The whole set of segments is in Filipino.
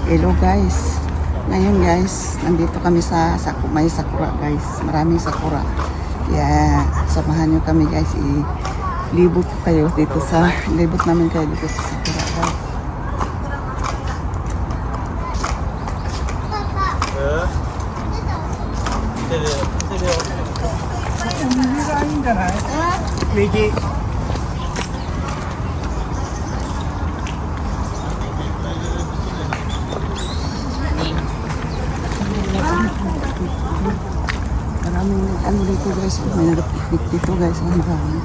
Hello guys. Ngayon guys, nandito kami sa may sakura guys. Maraming sakura. Kaya samahan nyo kami guys. Libot kayo dito sa libot namin kayo dito sa sakura guys. Maraming ano dito guys, may nagpiknik dito guys, ang dami.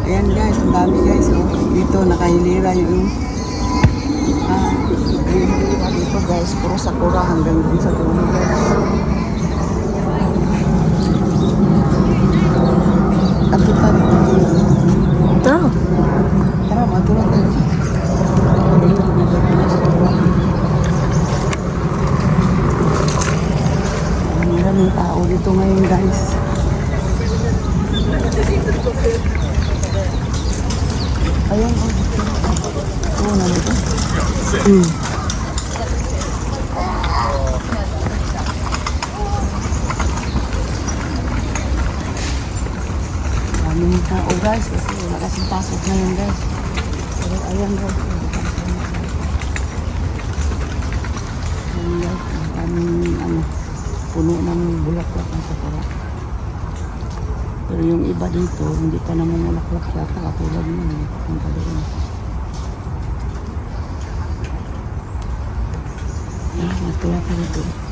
Ayan guys, ang dami guys, oh. Dito nakahilira yung dito guys, puro sakura hanggang dun sa dulo guys. Ato tayo. Tara. Tara, matulog tayo. Maraming tao dito ngayon guys. Ayun, oh. Na dito. Maraming tao guys kasi wala kasing pasok ngayon guys. Pero ayan guys. Ayan guys. Maraming puno ng bulaklak ng sakura. Pero yung iba dito hindi pa naman bulaklak yata katulad nun. Ang kaliin. Matulak ka dito.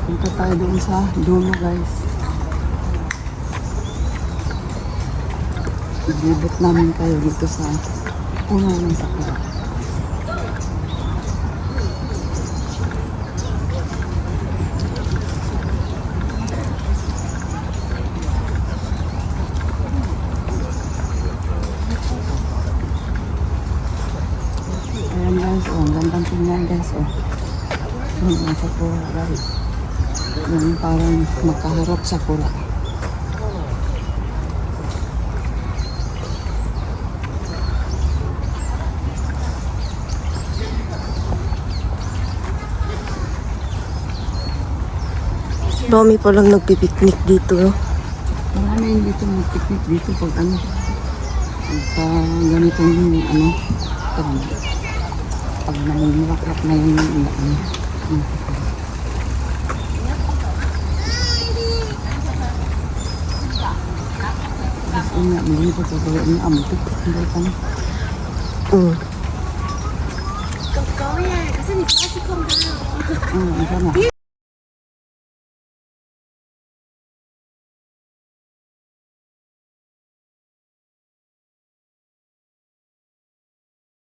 Punta tayo doon sa dulo guys. Ibibot namin kayo dito sa puno ng sakura. Ayan guys, oh, ang gandang tingnan guys, oh. Yung sakura guys. Yung parang makaharap sakura. Dami palang nagpipiknik dito, no? Marami dito magpiknik dito pag pagka ganitong pag namumulaklak na yung nga, hindi pa ito yung amutik. Hindi pa na. Go yan, kasi hindi kasi kung Ito na.